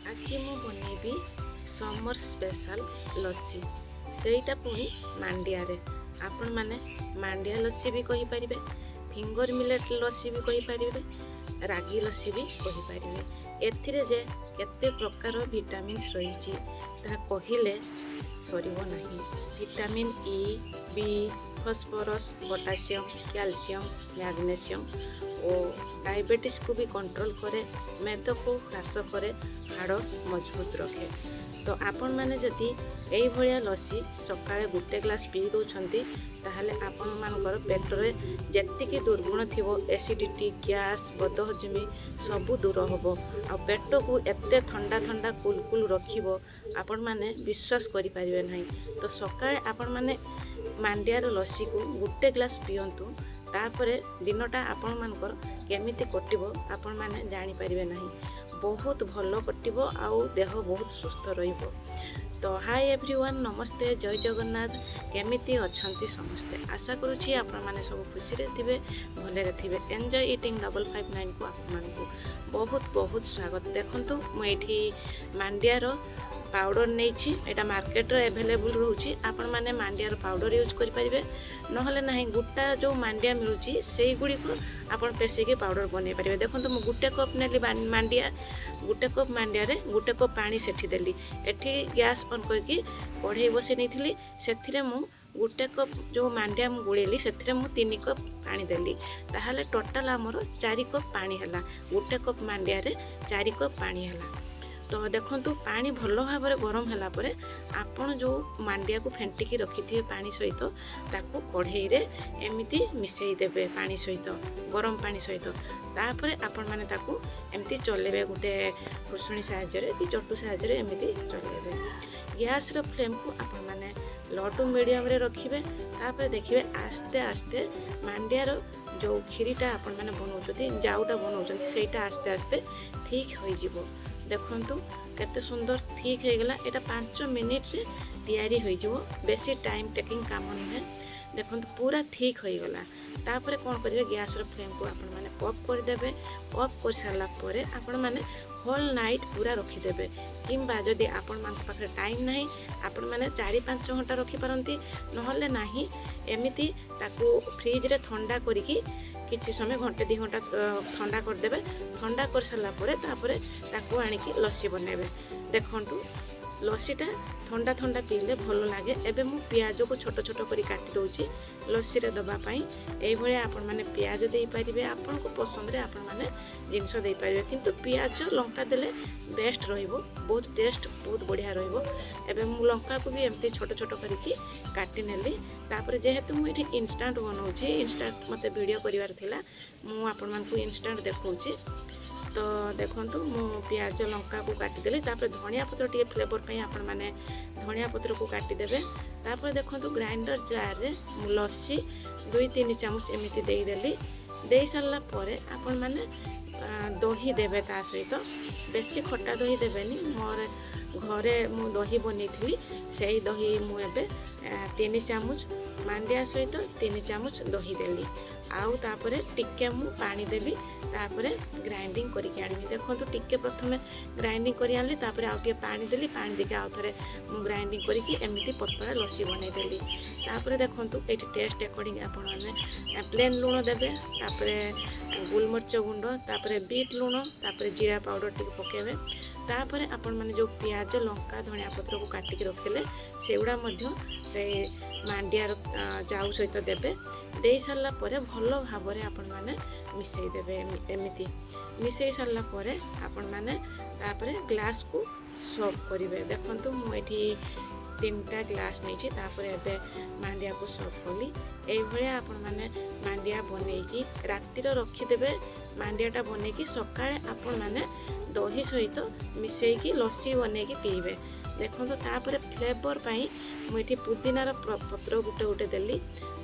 आज मु बनैबी summer special लस्सी सेटा पुणी मांडिया रे आपण माने मांडिया लस्सी भी कहि परिबे, फिंगर मिलेट लस्सी भी कहि परिबे, रागी लस्सी भी कहि परिबे। एथिरे जे केते प्रकार विटामिन्स रहिछि ता कहिले सरिबो नाही। Vitamin E, B, phosphorus, potassium, calcium, magnesium और डायबिटीज को भी कंट्रोल करे, मेद को ह्रास करे, हाड़ मजबूत रखे। तो आपण मैंने जदि यही भाया लस्सी सकाळे गोटे ग्लास पी दौरान ताहले आपण मानकर पेटरे जेतिकी दुर्गुण थिवो एसिडिटी, गैस, बदहजमी सबू दूर होबो। आ पेट को एते ठंडा ठंडा कुल कुल रखिबो आपण माने विश्वास करि परिबे नाही। तो सकाळे आपण माने मांडियार लस्सी को गोटे ग्लास पियंतु, तापरे दिनटा आपण मानकर केमिति कटिबो आपण माने जानि परिबे नाही। बहुत भल कटिबो आउ देह बहुत सुस्थ रहिबो। तो हाय एवरीवन, नमस्ते, जय जगन्नाथ। केमिति अछंती समस्ते? आशा करूछि आपण माने सब खुशी रे थिबे, भले रे थिबे। एन्जॉय ईटिंग 559 को आपण मानकु बहुत बहुत स्वागत। देखंतु मु एठी मांडियार पाउडर नहीं, एटा मार्केट रे अवेलेबल रोची। आपण माने मांडियार पाउडर यूज करि परिबे, नहले नाही गुटा जो मांडिया मिलुची सेई गुडी को आपण पेसे के पाउडर बनै परिबे। देखंतु मु गुटे कप नेली मांडिया, गुटे कप मांडिया रे गुटे कप पानी सेठी देली। एठी गैस ऑन करके कढ़ाई बसे नैथिली, सेथिरे मु गुटे कप जो मांडिया मु गुळेली सेथिरे मु 3 कप पानी देली। ताहाले टोटल हमर 4 कप पानी हला। गुटे कप मांडिया रे 4 कप पानी हला। तो देखंतु पानी भल भाव में गरम होला परे आपण जो मांडिया को फेंटिकी रखिथिबे पानी सहित ताकू कढ़ाई रे एमिति मिसई देबे पानी सहित, गरम पानी सहित। तापरे आपण माने ताकू एमिति चलेबे गुटे खुसुणी साहाय्य रे कि चटू साहाय्य रे एमिति चलेबे। गैस रो फ्लेम को आपण माने लो टू मीडियम रे रखिबे। तापरे देखिबे आस्ते आस्ते मांडियार जो खीरीटा आपण माने बनौछथि, जाउटा बनौछथि सेटा आस्ते आस्ते ठीक होई जिवो। देखंतु केते सुंदर ठीक हो गला। एटा 5 मिनिट रे तैयारी हो जिवो, बेसी टाइम टेकिंग काम नहे। देखंतु पूरा ठीक हो गला। तापरे कोन करिवे, गैस रो फ्लेम को आपण माने ऑफ कर देबे। ऑफ कर सारला परे आपण माने होल नाइट पूरा रखी देबे। किंबा जदि आपण मान पाखरे टाइम नाही आपण माने 4-5 घंटा रखी पारंती, नहले नाही एमिति ताकू फ्रिज रे ठंडा करिकी किछि समय घंटे 2 घंटा ठंडा कर देबे। ठंडा कर सारला परे तापरे ताकू आनिकी लस्सी बनेबे। देखंतु लस्सीटा ठंडा ठंडा पीले भल लागे। एबे मु प्याज को छोट छोट करी काटी दउची लस्सी रे दबा पई। एई भलिया आपण माने प्याज देई परिबे, आपण को पसंद रे आपण माने जिंस देई परिबे, किंतु प्याज लंका देले बेस्ट रहिबो, बहुत टेस्ट बहुत बढ़िया रहिबो। एबे मु लंका को भी एमती छोट छोट करी काटी नेली। तापरे जेहेतु मु एठी इंस्टेंट बनौची, इंस्टेंट मते वीडियो करिवार थिला, मु आपण मान को इंस्टेंट देखौची। तो देखंतु मु प्याज लंका को काटी देली। तापर धनिया पत्र टिके फ्लेवर पई आपण माने धनिया पत्र को काटी देबे। तापर देखंतु ग्राइंडर जार रे मु लस्सी 2-3 चामच एमिति देई देली। देई सारला परे आपण माने दही देबे ता सहित। बेसी खट्टा दही देबेनी, मोर घरे मु दही बनेइथिली सेही दही मु एबे 3 चामच मांडिया सहित 3 चामच दही देली। आउ तापरे टिके मु पानी देबी। तापरे ग्राइंडिंग करिके आनिबी। देखंतु टिके प्रथमे ग्राइंडिंग करि आनली, तापरे आउ टिके पानी देली। पानी देके आउ थरे मु ग्राइंडिंग करिके एमिति पतला लस्सी बनै देली। तापरे देखंतु एठी टेस्ट अकॉर्डिंग आपण माने प्लेन लूण देबे, तापरे गोलमरिच गुंड, तापरे बीट लूण, तापरे जीरा पाउडर टिके पकेबे। तापरे आपण माने जो प्याज लंका धनिया पत्र को काटिके रखिले सेउडा मध्य से मांडियार जाऊ सहित देबे। देई सारला परे भल भाव रे आपण माने मिसई देबे। एमिति मिसई सारला परे आपण माने तापरे ग्लास को सर्व करिवे। देखंतु मु एठी 3टा ग्लास नैछि, तापरे एबे मांडिया को सर्व कली। एई भलिया आपण माने मांडिया बनेकी राती रो रखी देबे। मांडियाटा बनेकी सकाळे आपण माने दही सहित मिसैकी लस्सी बनेकी पीबे। देखंतु तापरे फ्लेवर पाई मु एठी पुदीनार पत्र गुटे गुटे देली,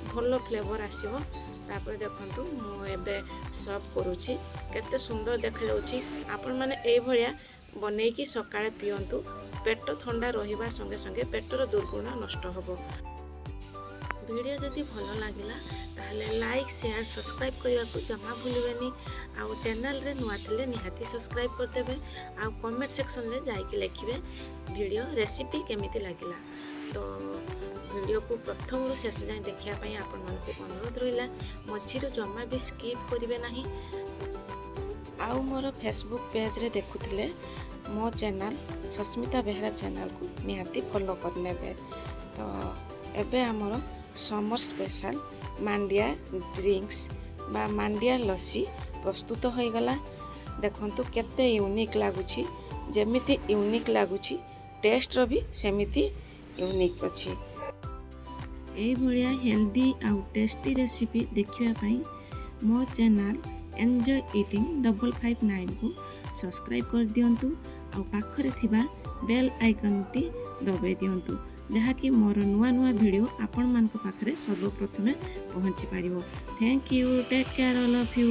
भल फ्लेवर आसीबो। तापरे देखंतु मु एबे सर्व करूची, केते सुंदर देखा जाउची। आपण माने एई भलिया बनेकी सकाळे पियंतु, पेट ठंडा रहिबा संगे संगे पेटर दुर्गुण नष्ट होबो। वीडियो जदि भल लगिला ताहले लाइक शेयर सब्सक्राइब करने को जमा भूलबेनी। आउ चैनल रे नुआ थिले निहाती सब्सक्राइब करदेवे। आउ कमेंट सेक्शन में जाइए लिखिए वीडियो रेसिपी केमिति लगिला। तो वीडियो को प्रथम रू शेष जाए देखापी आपण मानक अनुरोध रहा। मझीरू जमा भी स्किप करेंगे ना। आउ मोर फेसबुक पेज रे देखुथिले मो चैनल सस्मिता बेहरा चैनल को निहाती फॉलो करने। तो एबे हमर समर स्पेशल मांडिया ड्रिंक्स बा मांडिया लस्सी प्रस्तुत हो गला। देखंतु केते यूनिक लागुछि, जेमिति यूनिक लागुछि टेस्ट रो भी सेमिति यूनिक अछि। ए भलिया हेल्दी आउ टेस्टी रेसिपी देखिया पई मो चैनल एन्जॉय ईटिंग 559 को सब्सक्राइब कर दियंतु। आउ पाखरे थिबा बेल आइकन टी दबाई दियंतु, जहाँकि मोर नुआ नुआ वीडियो आपण मान पाखरे सर्वप्रथमे पहुँची पारिबो। Thank you, take care all of you.